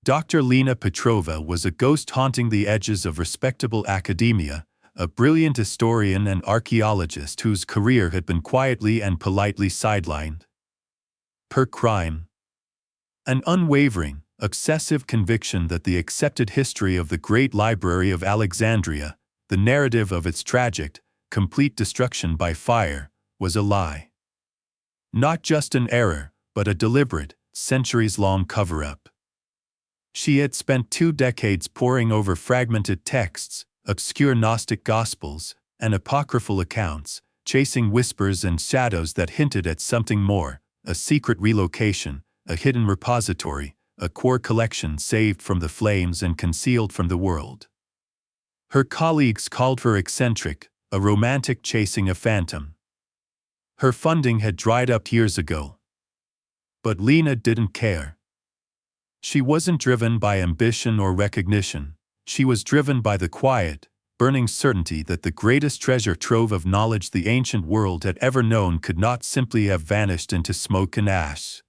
Dr. Lena Petrova was a ghost haunting the edges of respectable academia, a brilliant historian and archaeologist whose career had been quietly and politely sidelined. Her crime: an unwavering, obsessive conviction that the accepted history of the Great Library of Alexandria, the narrative of its tragic, complete destruction by fire, was a lie. Not just an error, but a deliberate, centuries-long cover-up. She had spent 2 decades poring over fragmented texts, obscure Gnostic Gospels, and apocryphal accounts, chasing whispers and shadows that hinted at something more: a secret relocation, a hidden repository, a core collection saved from the flames and concealed from the world. Her colleagues called her eccentric, a romantic chasing a phantom. Her funding had dried up years ago. But Lena didn't care. She wasn't driven by ambition or recognition. She was driven by the quiet, burning certainty that the greatest treasure trove of knowledge the ancient world had ever known could not simply have vanished into smoke and ash.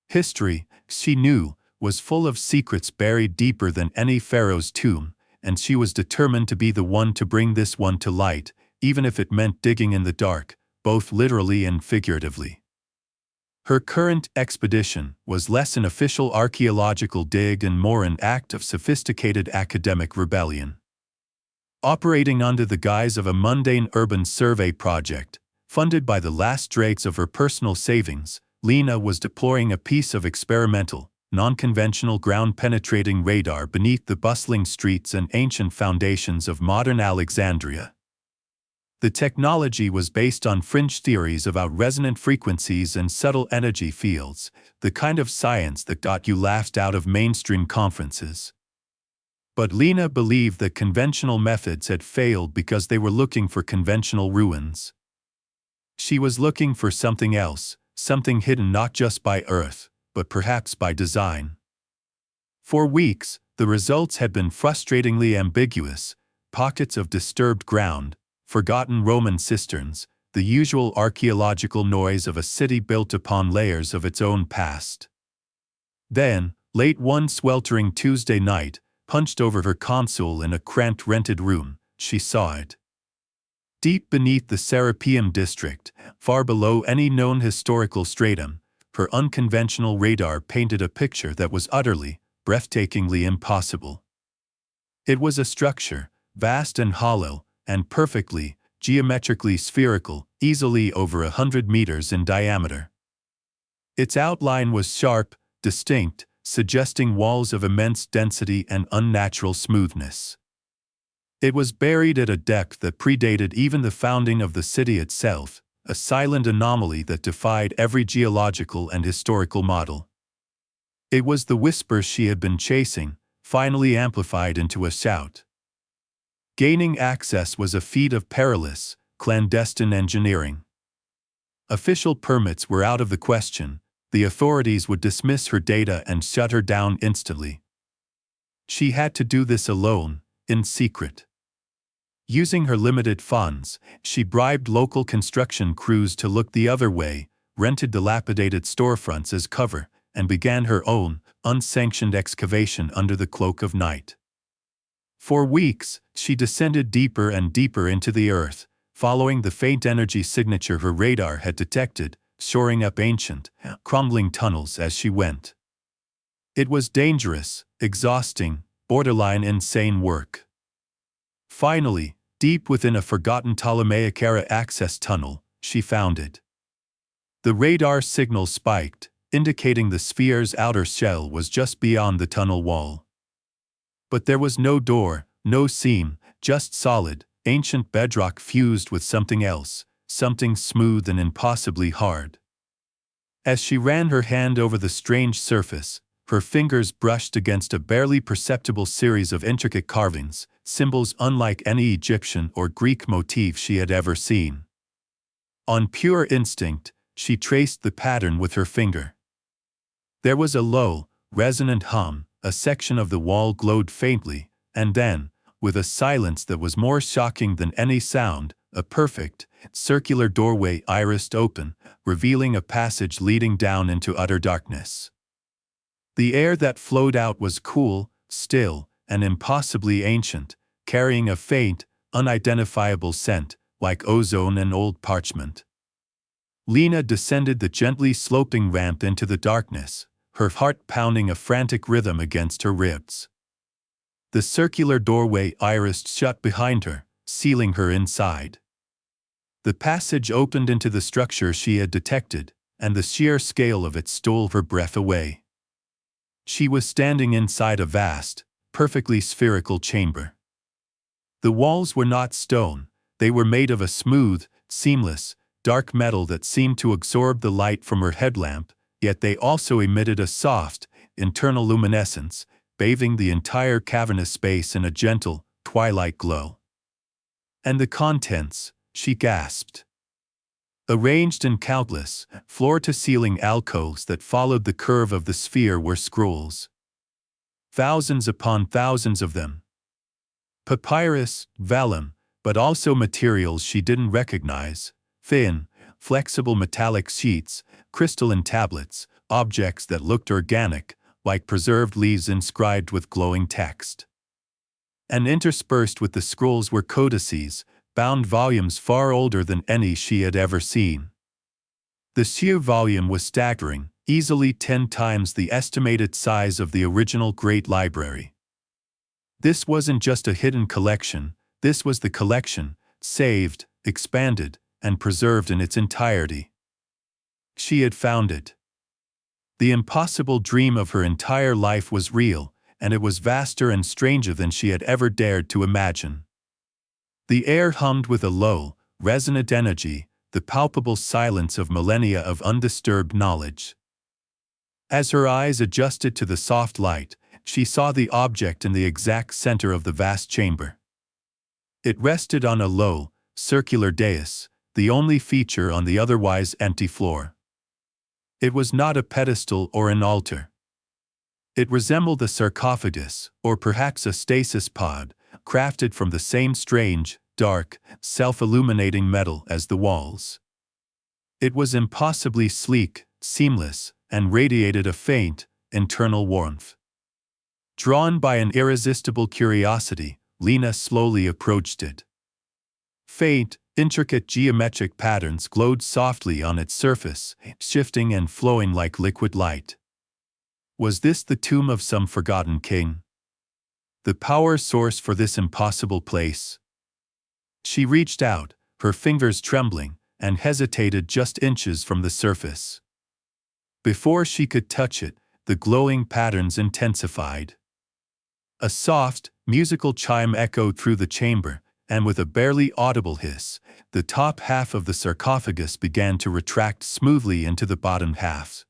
History, she knew, was full of secrets buried deeper than any pharaoh's tomb, and she was determined to be the one to bring this one to light, even if it meant digging in the dark, both literally and figuratively. Her current expedition was less an official archaeological dig and more an act of sophisticated academic rebellion. Operating under the guise of a mundane urban survey project, funded by the last dregs of her personal savings, Lena was deploying a piece of experimental, non-conventional ground-penetrating radar beneath the bustling streets and ancient foundations of modern Alexandria. The technology was based on fringe theories about resonant frequencies and subtle energy fields, the kind of science that got you laughed out of mainstream conferences. But Lena believed that conventional methods had failed because they were looking for conventional ruins. She was looking for something else, something hidden not just by Earth, but perhaps by design. For weeks, the results had been frustratingly ambiguous: pockets of disturbed ground, forgotten Roman cisterns, the usual archaeological noise of a city built upon layers of its own past. Then, late one sweltering Tuesday night, hunched over her console in a cramped rented room, she saw it. Deep beneath the Serapeum district, far below any known historical stratum, her unconventional radar painted a picture that was utterly, breathtakingly impossible. It was a structure, vast and hollow, and perfectly, geometrically spherical, easily over 100 meters in diameter. Its outline was sharp, distinct, suggesting walls of immense density and unnatural smoothness. It was buried at a depth that predated even the founding of the city itself, a silent anomaly that defied every geological and historical model. It was the whisper she had been chasing, finally amplified into a shout. Gaining access was a feat of perilous, clandestine engineering. Official permits were out of the question. The authorities would dismiss her data and shut her down instantly. She had to do this alone, in secret. Using her limited funds, she bribed local construction crews to look the other way, rented dilapidated storefronts as cover, and began her own, unsanctioned excavation under the cloak of night. For weeks, she descended deeper and deeper into the earth, following the faint energy signature her radar had detected, shoring up ancient, crumbling tunnels as she went. It was dangerous, exhausting, borderline insane work. Finally, deep within a forgotten Ptolemaic-era access tunnel, she found it. The radar signal spiked, indicating the sphere's outer shell was just beyond the tunnel wall. But there was no door, no seam, just solid, ancient bedrock fused with something else, something smooth and impossibly hard. As she ran her hand over the strange surface, her fingers brushed against a barely perceptible series of intricate carvings, symbols unlike any Egyptian or Greek motif she had ever seen. On pure instinct, she traced the pattern with her finger. There was a low, resonant hum, a section of the wall glowed faintly, and then, with a silence that was more shocking than any sound, a perfect, circular doorway irised open, revealing a passage leading down into utter darkness. The air that flowed out was cool, still, and impossibly ancient, carrying a faint, unidentifiable scent, like ozone and old parchment. Lena descended the gently sloping ramp into the darkness, her heart pounding a frantic rhythm against her ribs. The circular doorway irised shut behind her, sealing her inside. The passage opened into the structure she had detected, and the sheer scale of it stole her breath away. She was standing inside a vast, perfectly spherical chamber. The walls were not stone, they were made of a smooth, seamless, dark metal that seemed to absorb the light from her headlamp, yet they also emitted a soft, internal luminescence, bathing the entire cavernous space in a gentle, twilight glow. And the contents, she gasped. Arranged in countless, floor-to-ceiling alcoves that followed the curve of the sphere were scrolls. Thousands upon thousands of them. Papyrus, vellum, but also materials she didn't recognize, thin, flexible metallic sheets, crystalline tablets, objects that looked organic, like preserved leaves inscribed with glowing text. And interspersed with the scrolls were codices, bound volumes far older than any she had ever seen. The sheer volume was staggering, easily 10 times the estimated size of the original Great Library. This wasn't just a hidden collection, this was the collection, saved, expanded, and preserved in its entirety. She had found it. The impossible dream of her entire life was real, and it was vaster and stranger than she had ever dared to imagine. The air hummed with a low, resonant energy, the palpable silence of millennia of undisturbed knowledge. As her eyes adjusted to the soft light, she saw the object in the exact center of the vast chamber. It rested on a low, circular dais, the only feature on the otherwise empty floor. It was not a pedestal or an altar. It resembled a sarcophagus, or perhaps a stasis pod, crafted from the same strange, dark, self-illuminating metal as the walls. It was impossibly sleek, seamless, and radiated a faint, internal warmth. Drawn by an irresistible curiosity, Lena slowly approached it. Faint, intricate geometric patterns glowed softly on its surface, shifting and flowing like liquid light. Was this the tomb of some forgotten king? The power source for this impossible place? She reached out, her fingers trembling, and hesitated just inches from the surface. Before she could touch it, the glowing patterns intensified. A soft, musical chime echoed through the chamber, and with a barely audible hiss, the top half of the sarcophagus began to retract smoothly into the bottom half.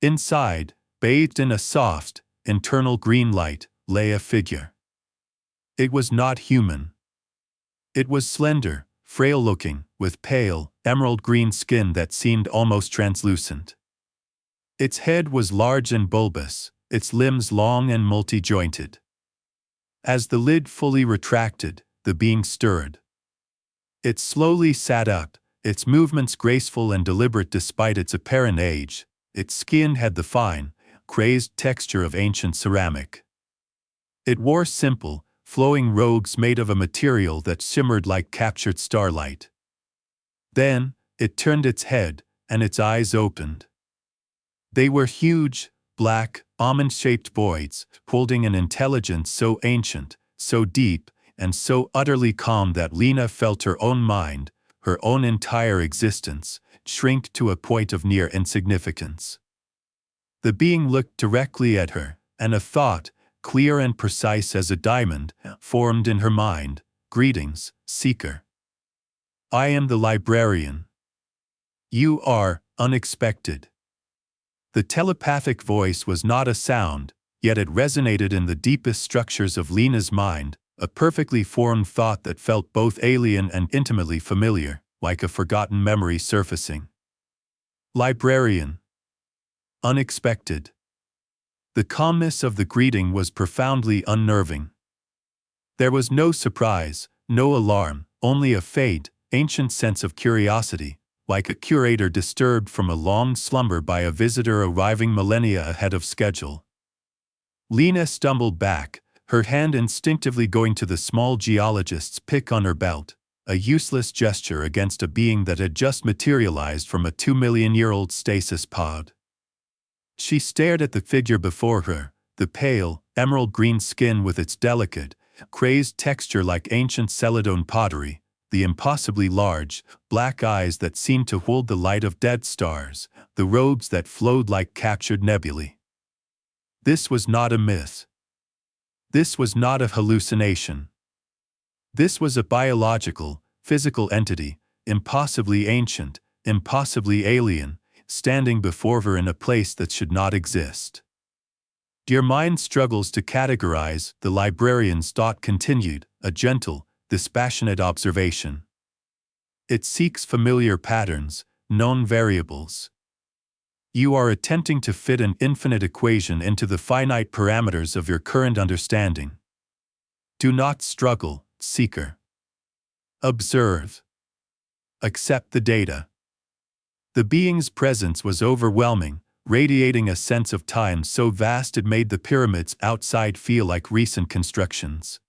Inside, bathed in a soft, internal green light, lay a figure. It was not human. It was slender, frail-looking, with pale, emerald-green skin that seemed almost translucent. Its head was large and bulbous, its limbs long and multi-jointed. As the lid fully retracted, the being stirred. It slowly sat up, its movements graceful and deliberate despite its apparent age. Its skin had the fine, crazed texture of ancient ceramic. It wore simple, flowing robes made of a material that shimmered like captured starlight. Then, it turned its head, and its eyes opened. They were huge, black, almond-shaped voids, holding an intelligence so ancient, so deep, and so utterly calm that Lena felt her own mind, her own entire existence, shrink to a point of near insignificance. The being looked directly at her, and a thought, clear and precise as a diamond, formed in her mind. Greetings, seeker. I am the librarian. You are unexpected. The telepathic voice was not a sound, yet it resonated in the deepest structures of Lena's mind, a perfectly formed thought that felt both alien and intimately familiar, like a forgotten memory surfacing. Librarian. Unexpected. The calmness of the greeting was profoundly unnerving. There was no surprise, no alarm, only a faint, ancient sense of curiosity, like a curator disturbed from a long slumber by a visitor arriving millennia ahead of schedule. Lena stumbled back, her hand instinctively going to the small geologist's pick on her belt, a useless gesture against a being that had just materialized from a 2-million-year-old stasis pod. She stared at the figure before her, the pale, emerald-green skin with its delicate, crazed texture like ancient Celadon pottery, the impossibly large, black eyes that seemed to hold the light of dead stars, the robes that flowed like captured nebulae. This was not a myth. This was not a hallucination. This was a biological, physical entity, impossibly ancient, impossibly alien, standing before her in a place that should not exist. Your mind struggles to categorize, the librarian's thought continued, a gentle, dispassionate observation. It seeks familiar patterns, known variables. You are attempting to fit an infinite equation into the finite parameters of your current understanding. Do not struggle, seeker. Observe. Accept the data. The being's presence was overwhelming, radiating a sense of time so vast it made the pyramids outside feel like recent constructions.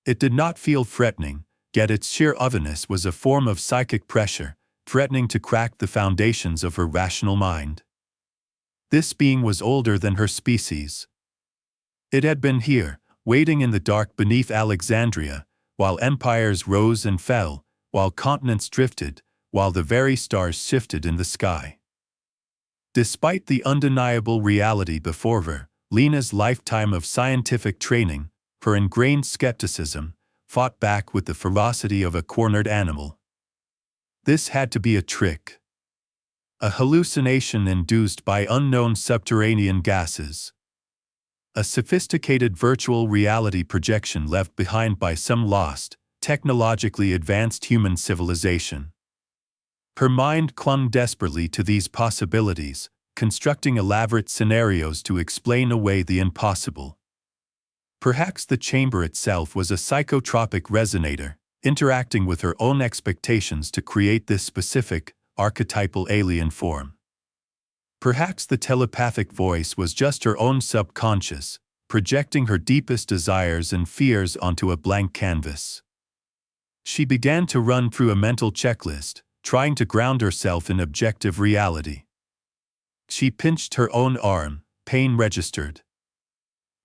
It did not feel threatening, yet its sheer otherness was a form of psychic pressure, threatening to crack the foundations of her rational mind. This being was older than her species. It had been here, waiting in the dark beneath Alexandria, while empires rose and fell, while continents drifted, while the very stars shifted in the sky. Despite the undeniable reality before her, Lena's lifetime of scientific training, her ingrained skepticism, fought back with the ferocity of a cornered animal. This had to be a trick. A hallucination induced by unknown subterranean gases. A sophisticated virtual reality projection left behind by some lost, technologically advanced human civilization. Her mind clung desperately to these possibilities, constructing elaborate scenarios to explain away the impossible. Perhaps the chamber itself was a psychotropic resonator, interacting with her own expectations to create this specific, archetypal alien form. Perhaps the telepathic voice was just her own subconscious, projecting her deepest desires and fears onto a blank canvas. She began to run through a mental checklist, trying to ground herself in objective reality. She pinched her own arm, pain registered.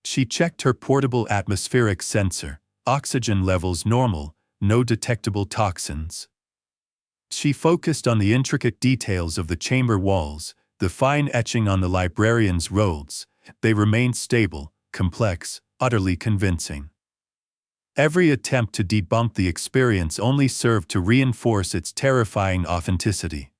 She checked her portable atmospheric sensor, oxygen levels normal, no detectable toxins. She focused on the intricate details of the chamber walls, the fine etching on the librarian's robes. They remained stable, complex, utterly convincing. Every attempt to debunk the experience only served to reinforce its terrifying authenticity.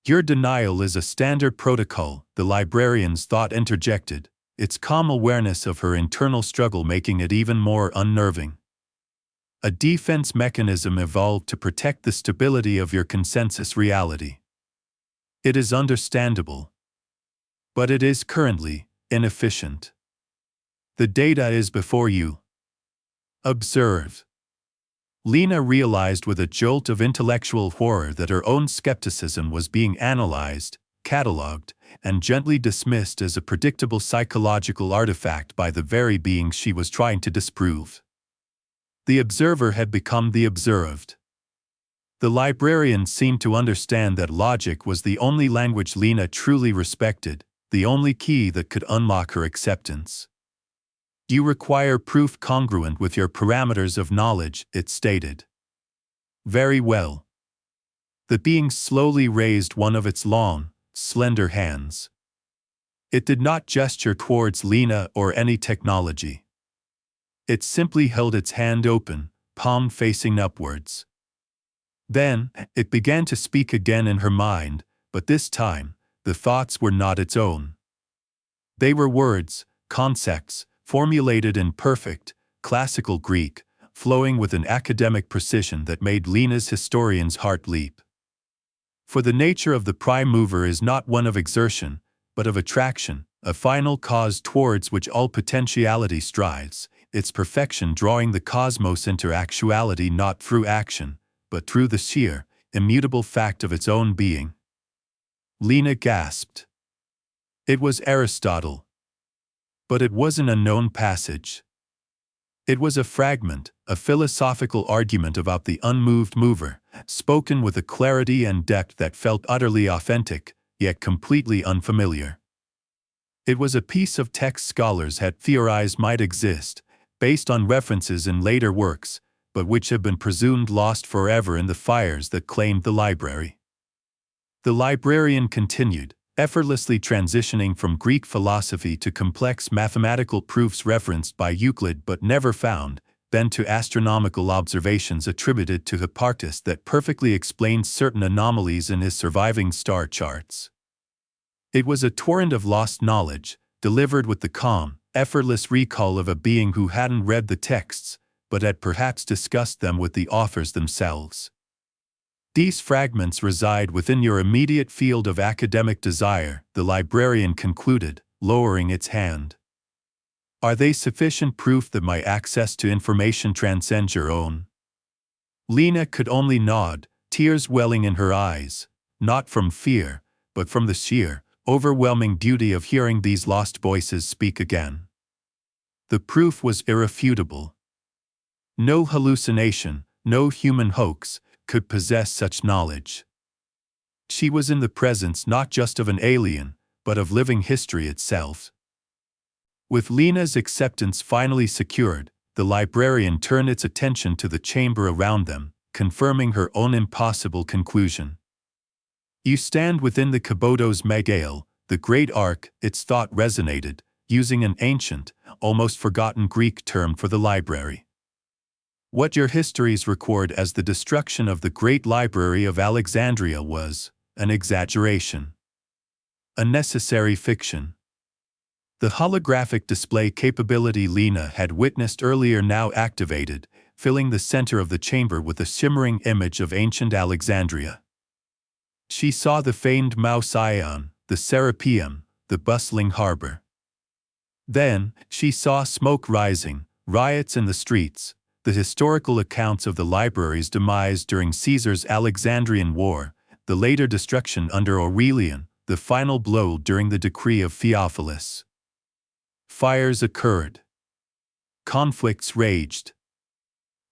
Your denial is a standard protocol, the librarian's thought interjected, its calm awareness of her internal struggle making it even more unnerving. A defense mechanism evolved to protect the stability of your consensus reality. It is understandable. But it is currently inefficient. The data is before you. Observe. Lena realized with a jolt of intellectual horror that her own skepticism was being analyzed, catalogued, and gently dismissed as a predictable psychological artifact by the very being she was trying to disprove. The observer had become the observed. The librarian seemed to understand that logic was the only language Lena truly respected, the only key that could unlock her acceptance. You require proof congruent with your parameters of knowledge, it stated. Very well. The being slowly raised one of its long, slender hands. It did not gesture towards Lena or any technology. It simply held its hand open, palm facing upwards. Then, it began to speak again in her mind, but this time, the thoughts were not its own. They were words, concepts, formulated in perfect, classical Greek, flowing with an academic precision that made Lena's historian's heart leap. For the nature of the prime mover is not one of exertion, but of attraction, a final cause towards which all potentiality strives, its perfection drawing the cosmos into actuality not through action, but through the sheer, immutable fact of its own being. Lena gasped. It was Aristotle. But it was an unknown passage. It was a fragment, a philosophical argument about the unmoved mover, spoken with a clarity and depth that felt utterly authentic, yet completely unfamiliar. It was a piece of text scholars had theorized might exist, based on references in later works, but which have been presumed lost forever in the fires that claimed the library. The librarian continued, effortlessly transitioning from Greek philosophy to complex mathematical proofs referenced by Euclid but never found, then to astronomical observations attributed to Hipparchus that perfectly explained certain anomalies in his surviving star charts. It was a torrent of lost knowledge, delivered with the calm, effortless recall of a being who hadn't read the texts, but had perhaps discussed them with the authors themselves. These fragments reside within your immediate field of academic desire, the librarian concluded, lowering its hand. Are they sufficient proof that my access to information transcends your own? Lena could only nod, tears welling in her eyes, not from fear, but from the sheer, overwhelming beauty of hearing these lost voices speak again. The proof was irrefutable. No hallucination, no human hoax, could possess such knowledge. She was in the presence not just of an alien, but of living history itself. With Lena's acceptance finally secured, the librarian turned its attention to the chamber around them, confirming her own impossible conclusion. You stand within the Kabodos Megale, the great ark, its thought resonated, using an ancient, almost forgotten Greek term for the library. What your histories record as the destruction of the great library of Alexandria was an exaggeration. A necessary fiction. The holographic display capability Lena had witnessed earlier now activated, filling the center of the chamber with a shimmering image of ancient Alexandria. She saw the famed Mouse Ion, the Serapeum, the bustling harbor. Then, she saw smoke rising, riots in the streets, the historical accounts of the library's demise during Caesar's Alexandrian War, the later destruction under Aurelian, the final blow during the decree of Theophilus. Fires occurred. Conflicts raged.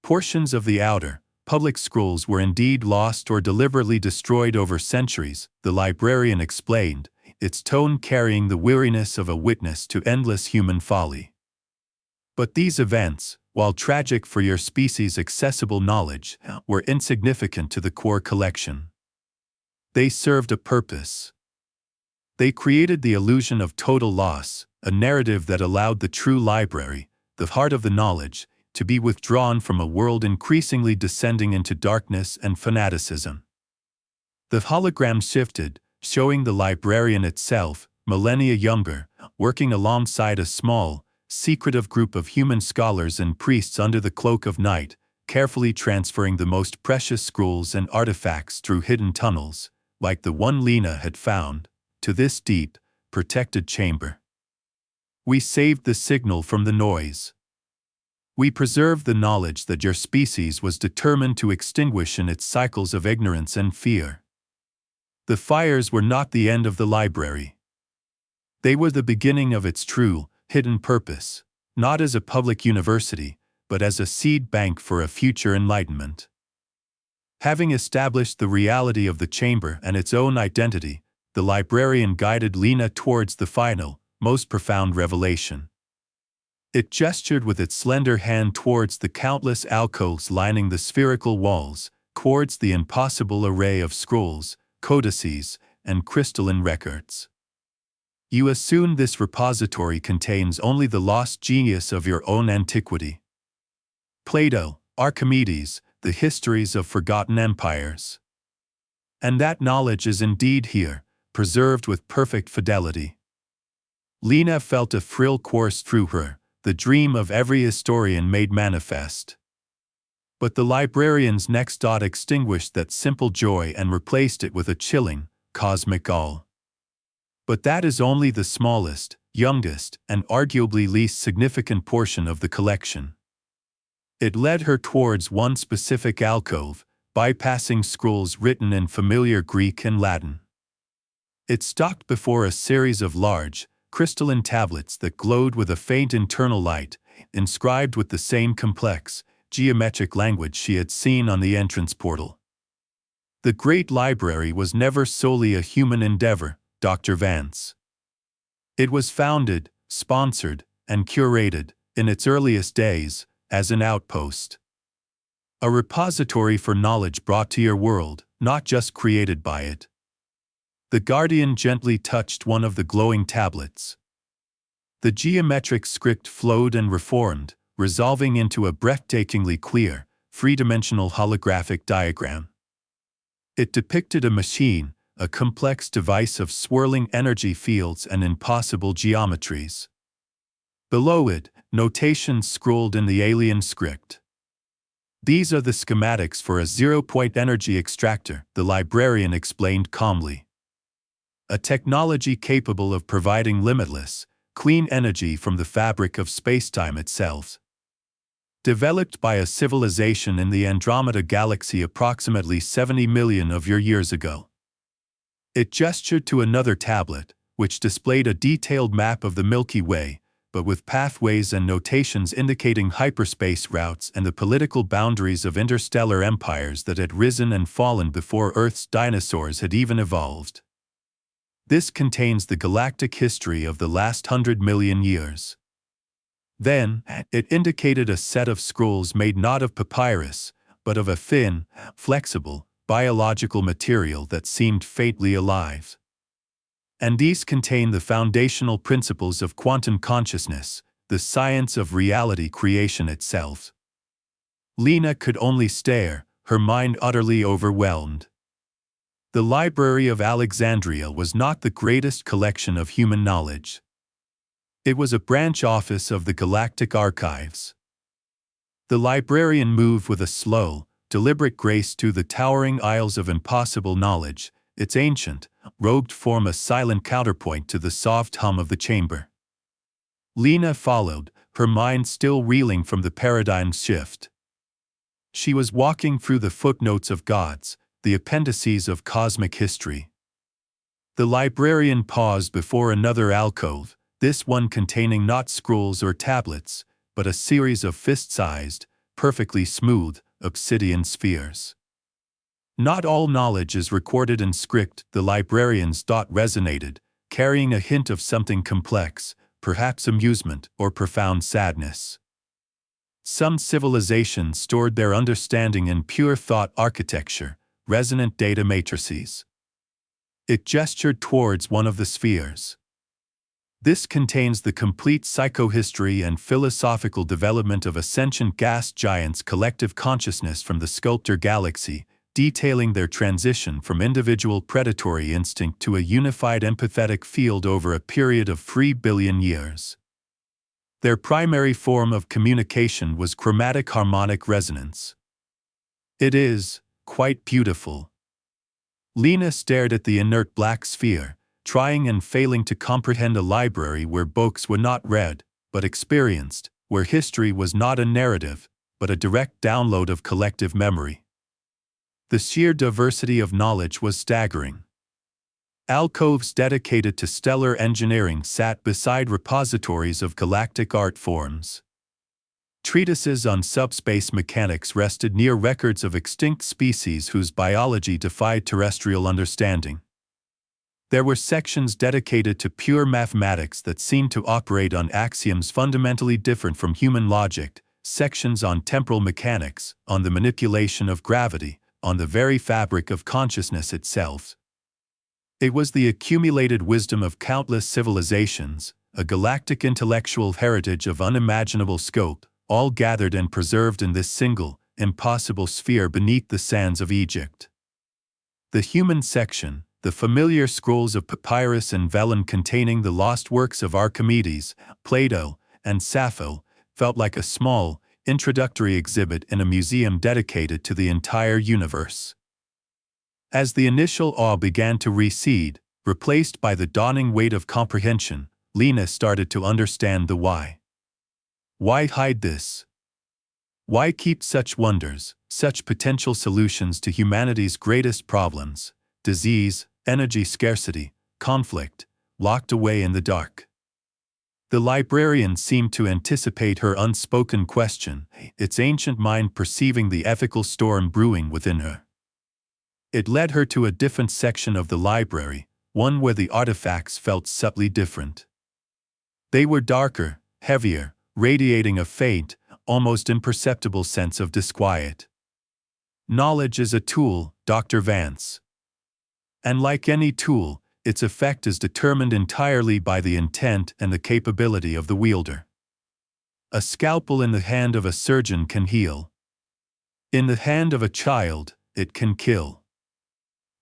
Portions of the outer, public scrolls were indeed lost or deliberately destroyed over centuries, the librarian explained, its tone carrying the weariness of a witness to endless human folly. But these events, while tragic for your species' accessible knowledge, were insignificant to the core collection. They served a purpose. They created the illusion of total loss, a narrative that allowed the true library, the heart of the knowledge, to be withdrawn from a world increasingly descending into darkness and fanaticism. The hologram shifted, showing the librarian itself, millennia younger, working alongside a small, secretive group of human scholars and priests under the cloak of night, carefully transferring the most precious scrolls and artifacts through hidden tunnels, like the one Lena had found, to this deep, protected chamber. We saved the signal from the noise. We preserved the knowledge that your species was determined to extinguish in its cycles of ignorance and fear. The fires were not the end of the library. They were the beginning of its true, hidden purpose, not as a public university, but as a seed bank for a future enlightenment. Having established the reality of the chamber and its own identity, the librarian guided Lena towards the final, most profound revelation. It gestured with its slender hand towards the countless alcoves lining the spherical walls, towards the impossible array of scrolls, codices, and crystalline records. You assume this repository contains only the lost genius of your own antiquity. Plato, Archimedes, the histories of forgotten empires. And that knowledge is indeed here, preserved with perfect fidelity. Lena felt a thrill course through her, the dream of every historian made manifest. But the librarian's next thought extinguished that simple joy and replaced it with a chilling, cosmic awe. But that is only the smallest, youngest, and arguably least significant portion of the collection. It led her towards one specific alcove, bypassing scrolls written in familiar Greek and Latin. It stalked before a series of large, crystalline tablets that glowed with a faint internal light, inscribed with the same complex, geometric language she had seen on the entrance portal. The Great Library was never solely a human endeavor, Dr. Vance. It was founded, sponsored, and curated, in its earliest days, as an outpost. A repository for knowledge brought to your world, not just created by it. The Guardian gently touched one of the glowing tablets. The geometric script flowed and reformed, resolving into a breathtakingly clear, three-dimensional holographic diagram. It depicted a machine, a complex device of swirling energy fields and impossible geometries. Below it, notations scrolled in the alien script. "These are the schematics for a zero-point energy extractor," the librarian explained calmly. "A technology capable of providing limitless, clean energy from the fabric of spacetime itself. Developed by a civilization in the Andromeda Galaxy approximately 70 million of your years ago." It gestured to another tablet, which displayed a detailed map of the Milky Way, but with pathways and notations indicating hyperspace routes and the political boundaries of interstellar empires that had risen and fallen before Earth's dinosaurs had even evolved. "This contains the galactic history of the last 100 million years." Then, it indicated a set of scrolls made not of papyrus, but of a thin, flexible, biological material that seemed faintly alive. "And these contain the foundational principles of quantum consciousness, the science of reality creation itself." Lena could only stare, her mind utterly overwhelmed. The Library of Alexandria was not the greatest collection of human knowledge. It was a branch office of the Galactic Archives. The librarian moved with a slow, deliberate grace to the towering aisles of impossible knowledge, its ancient, robed form a silent counterpoint to the soft hum of the chamber. Lena followed, her mind still reeling from the paradigm shift. She was walking through the footnotes of gods, the appendices of cosmic history. The librarian paused before another alcove, this one containing not scrolls or tablets, but a series of fist-sized, perfectly smooth, obsidian spheres. "Not all knowledge is recorded in script," the librarian's thought resonated, carrying a hint of something complex, perhaps amusement or profound sadness. "Some civilizations stored their understanding in pure thought architecture, resonant data matrices." It gestured towards one of the spheres. "This contains the complete psychohistory and philosophical development of ascendant gas giants' collective consciousness from the sculptor galaxy, detailing their transition from individual predatory instinct to a unified empathetic field over a period of 3 billion years. Their primary form of communication was chromatic harmonic resonance. It is quite beautiful." Lena stared at the inert black sphere, trying and failing to comprehend a library where books were not read, but experienced, where history was not a narrative, but a direct download of collective memory. The sheer diversity of knowledge was staggering. Alcoves dedicated to stellar engineering sat beside repositories of galactic art forms. Treatises on subspace mechanics rested near records of extinct species whose biology defied terrestrial understanding. There were sections dedicated to pure mathematics that seemed to operate on axioms fundamentally different from human logic, sections on temporal mechanics, on the manipulation of gravity, on the very fabric of consciousness itself. It was the accumulated wisdom of countless civilizations, a galactic intellectual heritage of unimaginable scope, all gathered and preserved in this single, impossible sphere beneath the sands of Egypt. The human section, the familiar scrolls of papyrus and vellum containing the lost works of Archimedes, Plato, and Sappho, felt like a small, introductory exhibit in a museum dedicated to the entire universe. As the initial awe began to recede, replaced by the dawning weight of comprehension, Lena started to understand the why. Why hide this? Why keep such wonders, such potential solutions to humanity's greatest problems: disease, energy scarcity, conflict, locked away in the dark. The librarian seemed to anticipate her unspoken question, its ancient mind perceiving the ethical storm brewing within her. It led her to a different section of the library, one where the artifacts felt subtly different. They were darker, heavier, radiating a faint, almost imperceptible sense of disquiet. Knowledge is a tool, Dr. Vance. And like any tool, its effect is determined entirely by the intent and the capability of the wielder. A scalpel in the hand of a surgeon can heal. In the hand of a child, it can kill.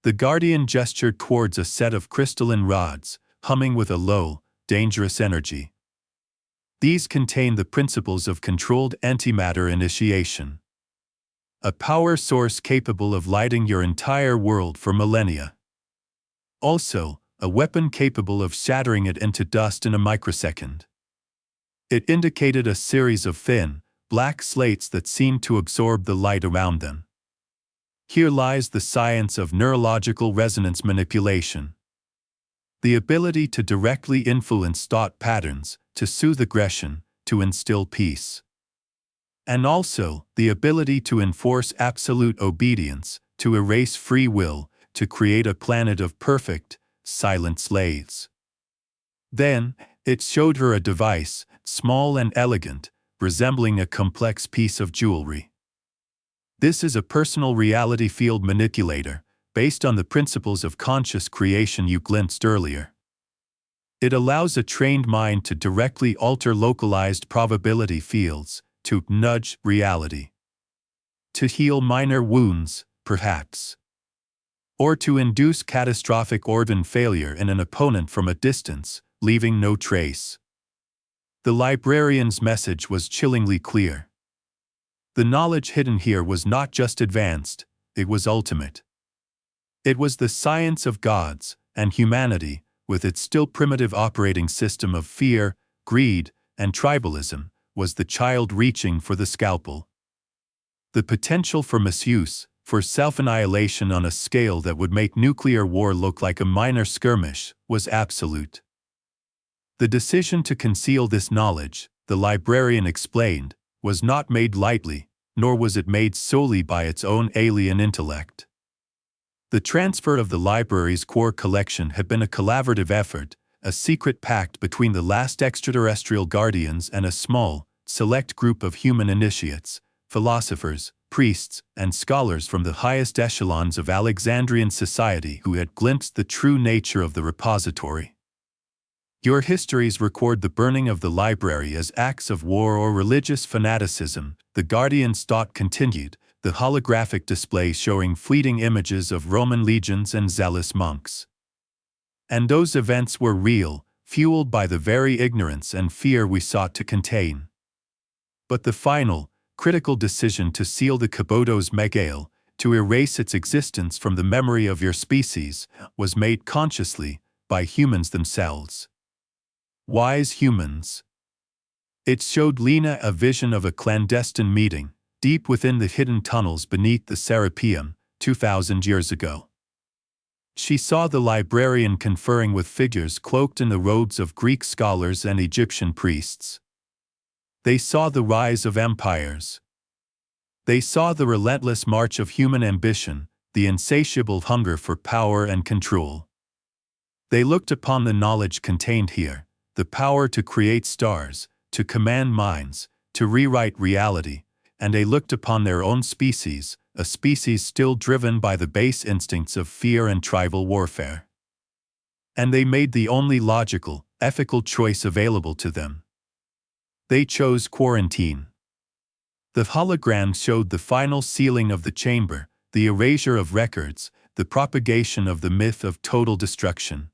The guardian gestured towards a set of crystalline rods, humming with a low, dangerous energy. These contain the principles of controlled antimatter initiation. A power source capable of lighting your entire world for millennia. Also, a weapon capable of shattering it into dust in a microsecond. It indicated a series of thin, black slates that seemed to absorb the light around them. Here lies the science of neurological resonance manipulation. The ability to directly influence thought patterns, to soothe aggression, to instill peace. And also, the ability to enforce absolute obedience, to erase free will, to create a planet of perfect, silent slaves. Then, it showed her a device, small and elegant, resembling a complex piece of jewelry. This is a personal reality field manipulator, based on the principles of conscious creation you glimpsed earlier. It allows a trained mind to directly alter localized probability fields, to nudge reality. To heal minor wounds, perhaps. Or to induce catastrophic organ failure in an opponent from a distance, leaving no trace. The librarian's message was chillingly clear. The knowledge hidden here was not just advanced, it was ultimate. It was the science of gods, and humanity, with its still primitive operating system of fear, greed, and tribalism, was the child reaching for the scalpel. The potential for misuse, for self-annihilation on a scale that would make nuclear war look like a minor skirmish, was absolute. The decision to conceal this knowledge, the librarian explained, was not made lightly, nor was it made solely by its own alien intellect. The transfer of the library's core collection had been a collaborative effort, a secret pact between the last extraterrestrial guardians and a small, select group of human initiates, philosophers, priests, and scholars from the highest echelons of Alexandrian society who had glimpsed the true nature of the repository. Your histories record the burning of the library as acts of war or religious fanaticism, the Guardian's thought continued, the holographic display showing fleeting images of Roman legions and zealous monks. And those events were real, fueled by the very ignorance and fear we sought to contain. But the final, critical decision to seal the Kobodos Megael, to erase its existence from the memory of your species, was made consciously, by humans themselves. Wise humans. It showed Lena a vision of a clandestine meeting, deep within the hidden tunnels beneath the Serapeum, 2,000 years ago. She saw the librarian conferring with figures cloaked in the robes of Greek scholars and Egyptian priests. They saw the rise of empires. They saw the relentless march of human ambition, the insatiable hunger for power and control. They looked upon the knowledge contained here, the power to create stars, to command minds, to rewrite reality, and they looked upon their own species, a species still driven by the base instincts of fear and tribal warfare. And they made the only logical, ethical choice available to them. They chose quarantine. The hologram showed the final sealing of the chamber, the erasure of records, the propagation of the myth of total destruction.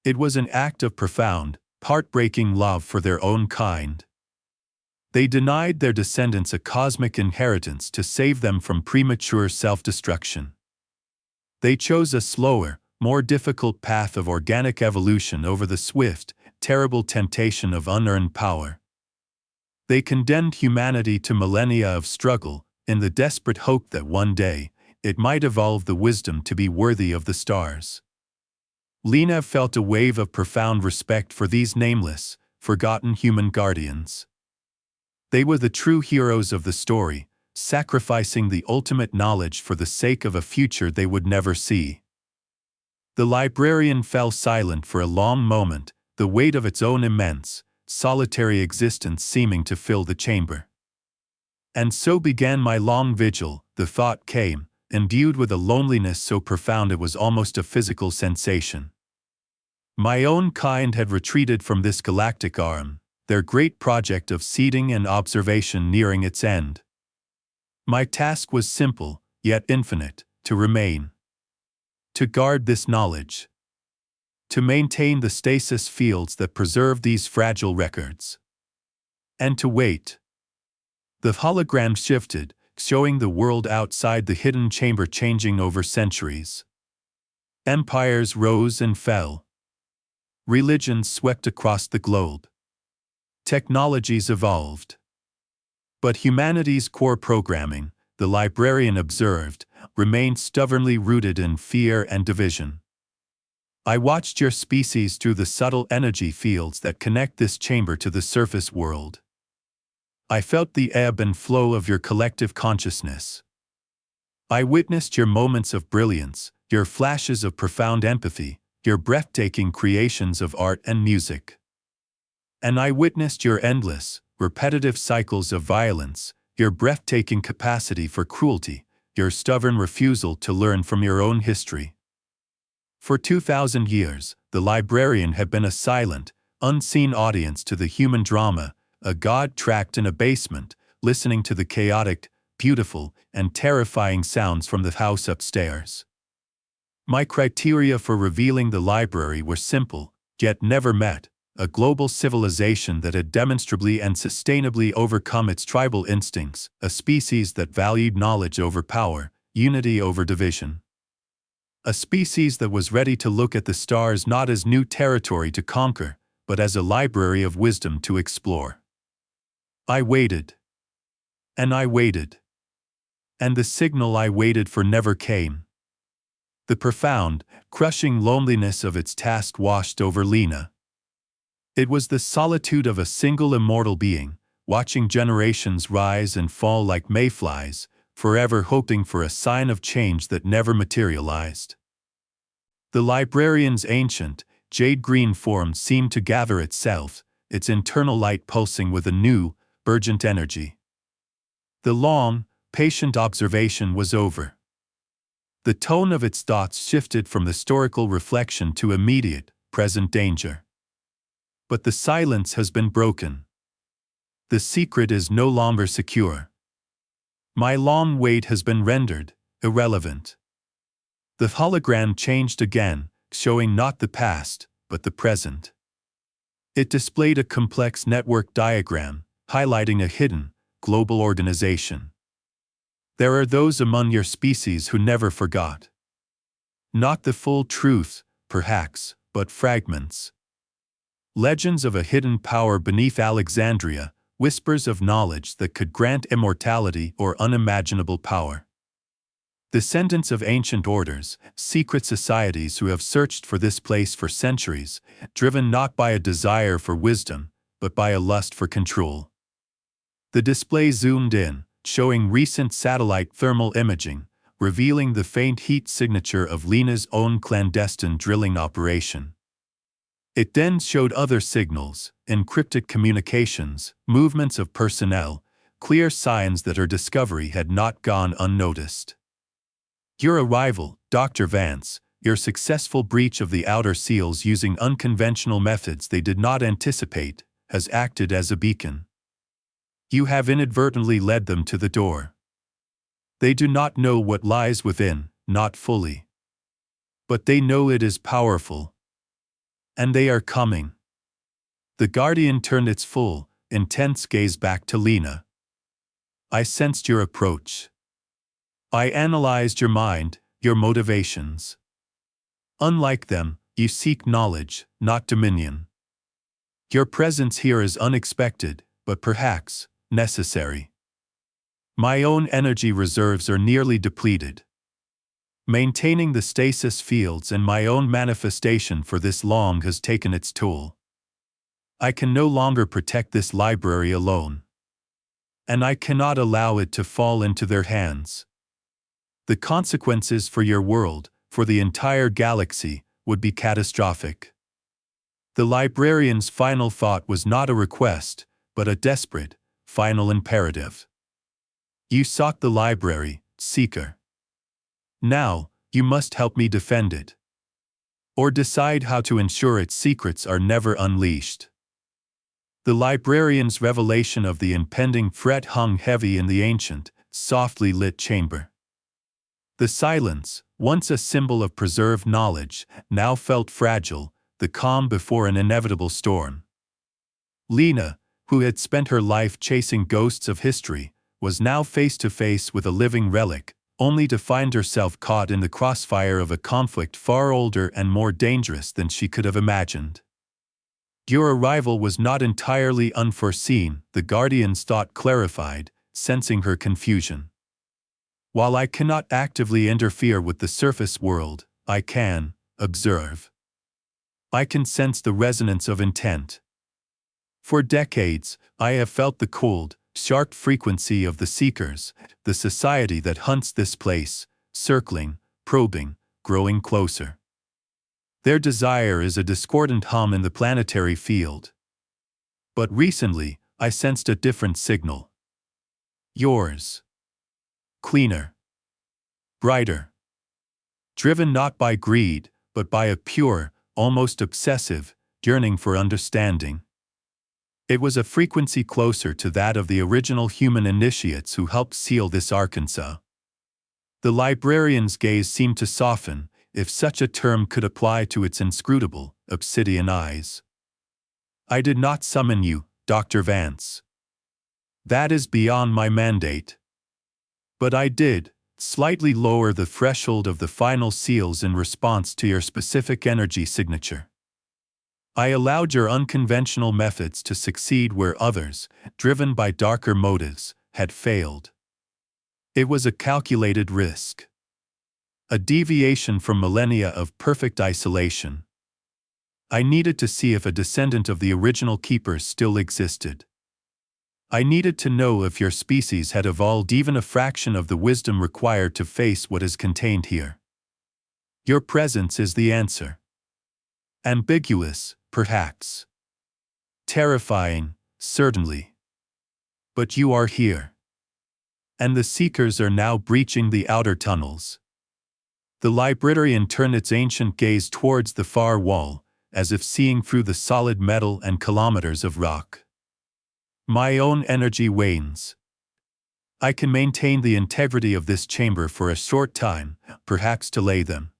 It was an act of profound, heartbreaking love for their own kind. They denied their descendants a cosmic inheritance to save them from premature self-destruction. They chose a slower, more difficult path of organic evolution over the swift, terrible temptation of unearned power. They condemned humanity to millennia of struggle, in the desperate hope that one day, it might evolve the wisdom to be worthy of the stars. Lena felt a wave of profound respect for these nameless, forgotten human guardians. They were the true heroes of the story, sacrificing the ultimate knowledge for the sake of a future they would never see. The librarian fell silent for a long moment, the weight of its own immense, solitary existence seeming to fill the chamber. And so began my long vigil, the thought came, imbued with a loneliness so profound it was almost a physical sensation. My own kind had retreated from this galactic arm, their great project of seeding and observation nearing its end. My task was simple, yet infinite, to remain. To guard this knowledge. To maintain the stasis fields that preserve these fragile records. And to wait. The hologram shifted, showing the world outside the hidden chamber changing over centuries. Empires rose and fell. Religions swept across the globe. Technologies evolved. But humanity's core programming, the librarian observed, remained stubbornly rooted in fear and division. I watched your species through the subtle energy fields that connect this chamber to the surface world. I felt the ebb and flow of your collective consciousness. I witnessed your moments of brilliance, your flashes of profound empathy, your breathtaking creations of art and music. And I witnessed your endless, repetitive cycles of violence, your breathtaking capacity for cruelty, your stubborn refusal to learn from your own history. For 2,000 years, the librarian had been a silent, unseen audience to the human drama, a god trapped in a basement, listening to the chaotic, beautiful, and terrifying sounds from the house upstairs. My criteria for revealing the library were simple, yet never met: a global civilization that had demonstrably and sustainably overcome its tribal instincts, a species that valued knowledge over power, unity over division. A species that was ready to look at the stars not as new territory to conquer, but as a library of wisdom to explore. I waited. And I waited. And the signal I waited for never came. The profound, crushing loneliness of its task washed over Lena. It was the solitude of a single immortal being, watching generations rise and fall like mayflies, forever hoping for a sign of change that never materialized. The librarian's ancient, jade-green form seemed to gather itself, its internal light pulsing with a new, urgent energy. The long, patient observation was over. The tone of its thoughts shifted from historical reflection to immediate, present danger. But the silence has been broken. The secret is no longer secure. My long wait has been rendered irrelevant. The hologram changed again, showing not the past, but the present. It displayed a complex network diagram, highlighting a hidden, global organization. There are those among your species who never forgot. Not the full truth, perhaps, but fragments. Legends of a hidden power beneath Alexandria, whispers of knowledge that could grant immortality or unimaginable power. Descendants of ancient orders, secret societies who have searched for this place for centuries, driven not by a desire for wisdom, but by a lust for control. The display zoomed in, showing recent satellite thermal imaging, revealing the faint heat signature of Lena's own clandestine drilling operation. It then showed other signals, encrypted communications, movements of personnel, clear signs that her discovery had not gone unnoticed. Your arrival, Dr. Vance, your successful breach of the outer seals using unconventional methods they did not anticipate, has acted as a beacon. You have inadvertently led them to the door. They do not know what lies within, not fully. But they know it is powerful. And they are coming. The Guardian turned its full, intense gaze back to Lena. I sensed your approach. I analyzed your mind, your motivations. Unlike them, you seek knowledge, not dominion. Your presence here is unexpected, but perhaps necessary. My own energy reserves are nearly depleted. Maintaining the stasis fields and my own manifestation for this long has taken its toll. I can no longer protect this library alone. And I cannot allow it to fall into their hands. The consequences for your world, for the entire galaxy, would be catastrophic. The librarian's final thought was not a request, but a desperate, final imperative. You sought the library, Seeker. Now, you must help me defend it. Or decide how to ensure its secrets are never unleashed. The librarian's revelation of the impending threat hung heavy in the ancient, softly lit chamber. The silence, once a symbol of preserved knowledge, now felt fragile, the calm before an inevitable storm. Lena, who had spent her life chasing ghosts of history, was now face to face with a living relic, only to find herself caught in the crossfire of a conflict far older and more dangerous than she could have imagined. Your arrival was not entirely unforeseen, the Guardian's thought clarified, sensing her confusion. While I cannot actively interfere with the surface world, I can observe. I can sense the resonance of intent. For decades, I have felt the cold, sharp frequency of the Seekers, the society that hunts this place, circling, probing, growing closer. Their desire is a discordant hum in the planetary field. But recently, I sensed a different signal. Yours. Cleaner. Brighter. Driven not by greed, but by a pure, almost obsessive, yearning for understanding. It was a frequency closer to that of the original human initiates who helped seal this Arkansas. The librarian's gaze seemed to soften, if such a term could apply to its inscrutable, obsidian eyes. I did not summon you, Dr. Vance. That is beyond my mandate. But I did, slightly lower the threshold of the final seals in response to your specific energy signature. I allowed your unconventional methods to succeed where others, driven by darker motives, had failed. It was a calculated risk. A deviation from millennia of perfect isolation. I needed to see if a descendant of the original keepers still existed. I needed to know if your species had evolved even a fraction of the wisdom required to face what is contained here. Your presence is the answer. Ambiguous, perhaps. Terrifying, certainly. But you are here. And the Seekers are now breaching the outer tunnels. The librarian turned its ancient gaze towards the far wall, as if seeing through the solid metal and kilometers of rock. My own energy wanes. I can maintain the integrity of this chamber for a short time, perhaps delay them.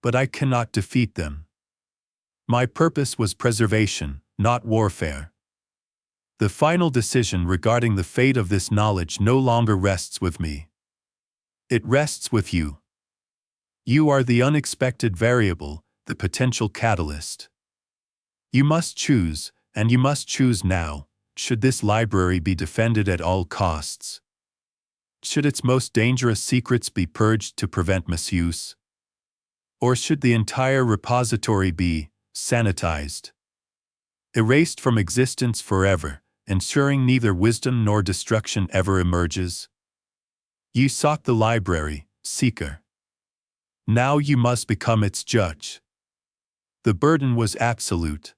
But I cannot defeat them. My purpose was preservation, not warfare. The final decision regarding the fate of this knowledge no longer rests with me. It rests with you. You are the unexpected variable, the potential catalyst. You must choose, and you must choose now. Should this library be defended at all costs? Should its most dangerous secrets be purged to prevent misuse? Or should the entire repository be sanitized? Erased from existence forever, ensuring neither wisdom nor destruction ever emerges? You sought the library, Seeker. Now you must become its judge. The burden was absolute.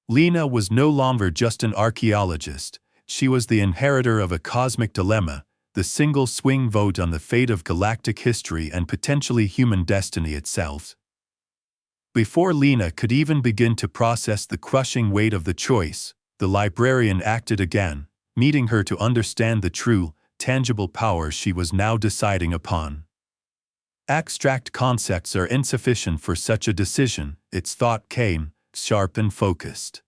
Lena was no longer just an archaeologist, she was the inheritor of a cosmic dilemma, the single swing vote on the fate of galactic history and potentially human destiny itself. Before Lena could even begin to process the crushing weight of the choice, the librarian acted again, needing her to understand the true, tangible power she was now deciding upon. Abstract concepts are insufficient for such a decision, its thought came, sharp and focused.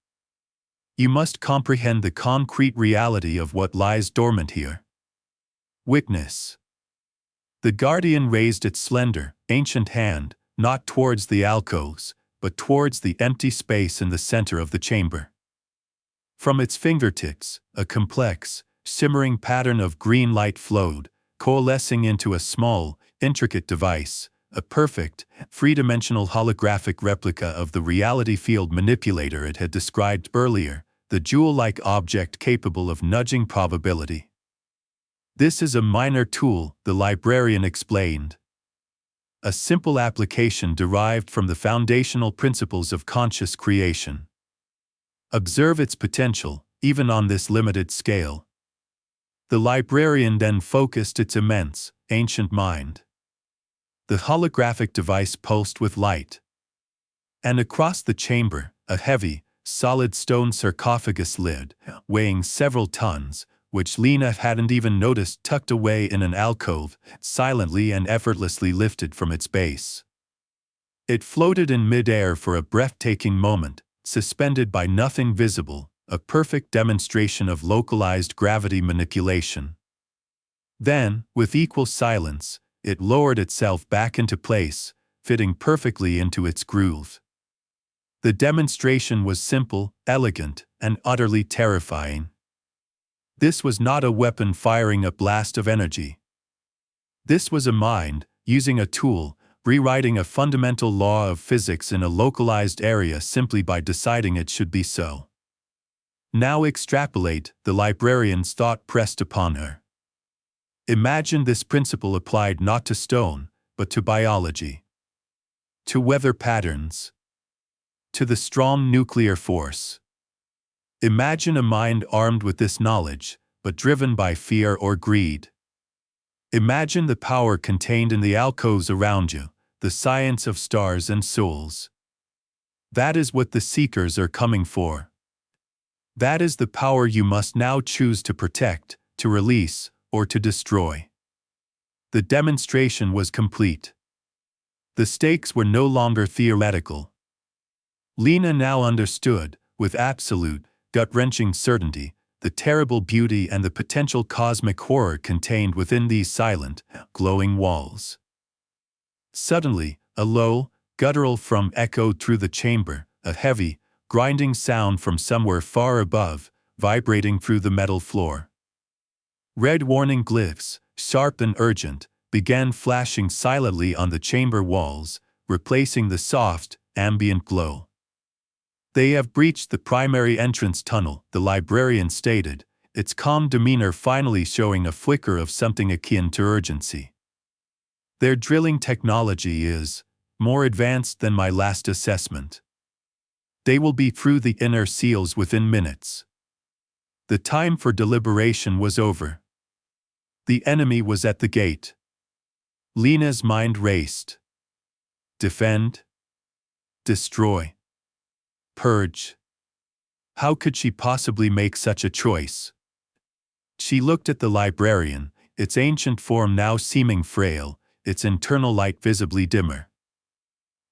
You must comprehend the concrete reality of what lies dormant here. Witness. The Guardian raised its slender, ancient hand, not towards the alcoves, but towards the empty space in the center of the chamber. From its fingertips, a complex, shimmering pattern of green light flowed, coalescing into a small, intricate device, a perfect, three-dimensional holographic replica of the reality field manipulator it had described earlier, the jewel-like object capable of nudging probability. "This is a minor tool," the librarian explained. "A simple application derived from the foundational principles of conscious creation. Observe its potential, even on this limited scale." The librarian then focused its immense, ancient mind. The holographic device pulsed with light. And across the chamber, a heavy, solid stone sarcophagus lid, weighing several tons, which Lena hadn't even noticed tucked away in an alcove, silently and effortlessly lifted from its base. It floated in mid-air for a breathtaking moment, suspended by nothing visible, a perfect demonstration of localized gravity manipulation. Then, with equal silence, it lowered itself back into place, fitting perfectly into its groove. The demonstration was simple, elegant, and utterly terrifying. This was not a weapon firing a blast of energy. This was a mind, using a tool, rewriting a fundamental law of physics in a localized area simply by deciding it should be so. "Now extrapolate," the librarian's thought pressed upon her. "Imagine this principle applied not to stone, but to biology. To weather patterns. To the strong nuclear force. Imagine a mind armed with this knowledge, but driven by fear or greed. Imagine the power contained in the alcoves around you, the science of stars and souls. That is what the seekers are coming for. That is the power you must now choose to protect, to release, or to destroy." The demonstration was complete. The stakes were no longer theoretical. Lena now understood, with absolute, gut-wrenching certainty, the terrible beauty and the potential cosmic horror contained within these silent, glowing walls. Suddenly, a low, guttural thrum echoed through the chamber, a heavy, grinding sound from somewhere far above, vibrating through the metal floor. Red warning glyphs, sharp and urgent, began flashing silently on the chamber walls, replacing the soft, ambient glow. "They have breached the primary entrance tunnel," the librarian stated, its calm demeanor finally showing a flicker of something akin to urgency. "Their drilling technology is more advanced than my last assessment. They will be through the inner seals within minutes." The time for deliberation was over. The enemy was at the gate. Lena's mind raced. Defend? Destroy? Purge? How could she possibly make such a choice? She looked at the librarian, its ancient form now seeming frail, its internal light visibly dimmer.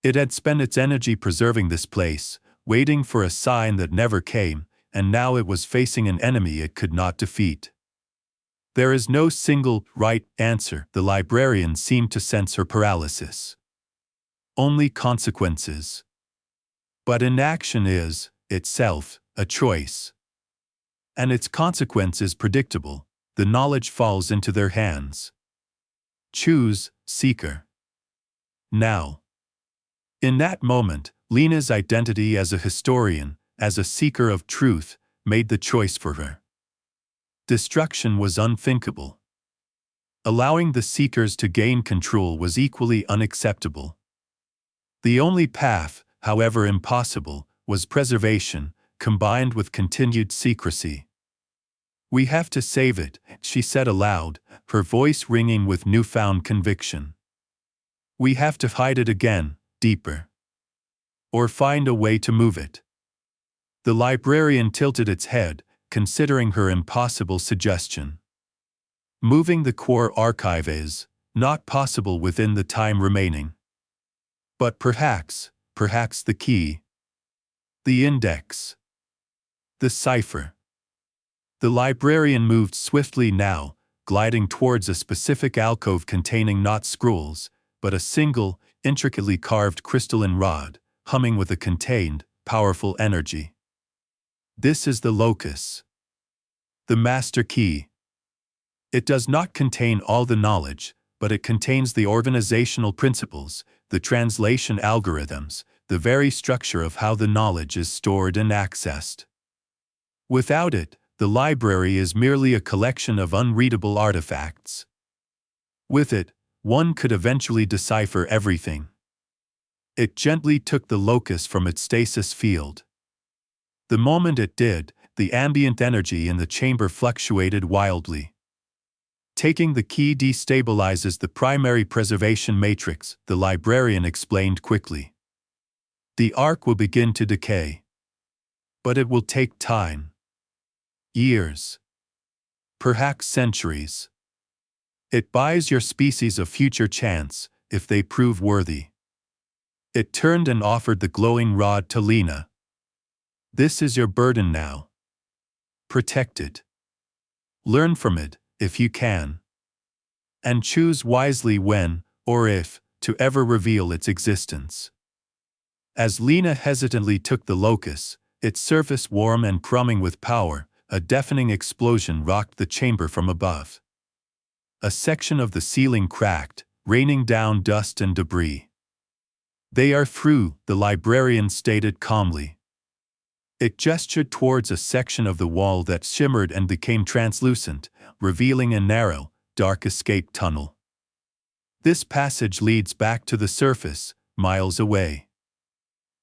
It had spent its energy preserving this place, waiting for a sign that never came, and now it was facing an enemy it could not defeat. There is no single, right answer, the librarian seemed to sense her paralysis. Only consequences. But inaction is, itself, a choice. And its consequence is predictable, the knowledge falls into their hands. Choose, seeker. Now. In that moment, Lena's identity as a historian, as a seeker of truth, made the choice for her. Destruction was unthinkable. Allowing the seekers to gain control was equally unacceptable. The only path, however impossible, was preservation, combined with continued secrecy. "We have to save it," she said aloud, her voice ringing with newfound conviction. "We have to hide it again, deeper. Or find a way to move it." The librarian tilted its head, considering her impossible suggestion. Moving the core archive is not possible within the time remaining. But perhaps the key. The index. The cipher. The librarian moved swiftly now, gliding towards a specific alcove containing not scrolls, but a single, intricately carved crystalline rod, humming with a contained, powerful energy. "This is the locus." The Master Key. It does not contain all the knowledge, but it contains the organizational principles, the translation algorithms, the very structure of how the knowledge is stored and accessed. Without it, the library is merely a collection of unreadable artifacts. With it, one could eventually decipher everything. It gently took the locus from its stasis field. The moment it did, the ambient energy in the chamber fluctuated wildly. Taking the key destabilizes the primary preservation matrix, the librarian explained quickly. The ark will begin to decay. But it will take time. Years. Perhaps centuries. It buys your species a future chance, if they prove worthy. It turned and offered the glowing rod to Lena. This is your burden now. Protect it. Learn from it, if you can. And choose wisely when, or if, to ever reveal its existence. As Lena hesitantly took the locus, its surface warm and crumbling with power, a deafening explosion rocked the chamber from above. A section of the ceiling cracked, raining down dust and debris. They are through, the librarian stated calmly. It gestured towards a section of the wall that shimmered and became translucent, revealing a narrow, dark escape tunnel. This passage leads back to the surface, miles away.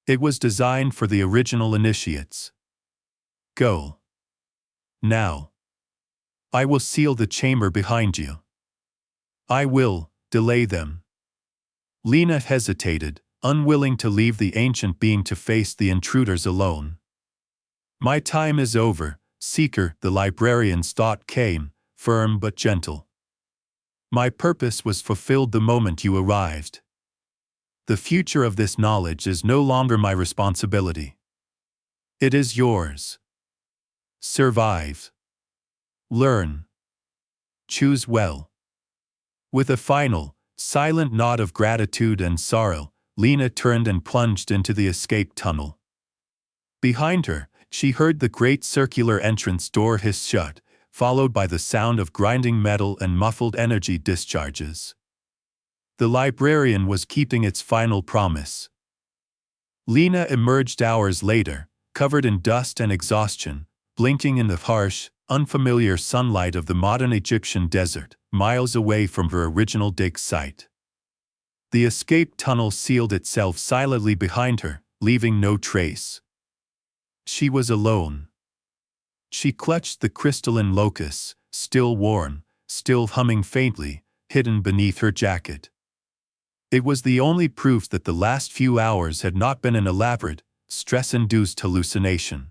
It was designed for the original initiates. Go. Now. I will seal the chamber behind you. I will delay them. Lena hesitated, unwilling to leave the ancient being to face the intruders alone. My time is over, Seeker, the librarian's thought came, firm but gentle. My purpose was fulfilled the moment you arrived. The future of this knowledge is no longer my responsibility. It is yours. Survive. Learn. Choose well. With a final, silent nod of gratitude and sorrow, Lena turned and plunged into the escape tunnel. Behind her, she heard the great circular entrance door hiss shut, followed by the sound of grinding metal and muffled energy discharges. The librarian was keeping its final promise. Lena emerged hours later, covered in dust and exhaustion, blinking in the harsh, unfamiliar sunlight of the modern Egyptian desert, miles away from her original dig site. The escape tunnel sealed itself silently behind her, leaving no trace. She was alone. She clutched the crystalline locus, still warm, still humming faintly, hidden beneath her jacket. It was the only proof that the last few hours had not been an elaborate, stress-induced hallucination.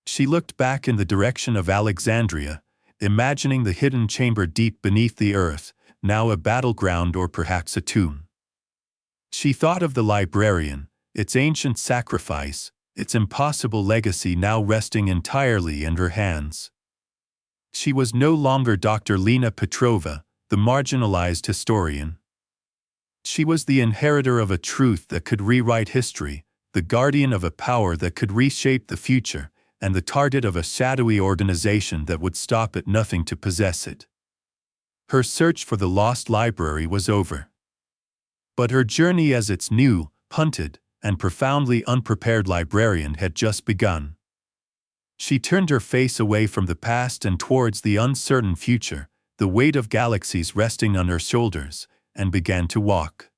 She looked back in the direction of Alexandria, imagining the hidden chamber deep beneath the earth, now a battleground or perhaps a tomb. She thought of the librarian, its ancient sacrifice, its impossible legacy now resting entirely in her hands. She was no longer Dr. Lena Petrova, the marginalized historian. She was the inheritor of a truth that could rewrite history, the guardian of a power that could reshape the future, and the target of a shadowy organization that would stop at nothing to possess it. Her search for the lost library was over. But her journey as its new, hunted, and profoundly unprepared librarian had just begun. She turned her face away from the past and towards the uncertain future, the weight of galaxies resting on her shoulders, and began to walk.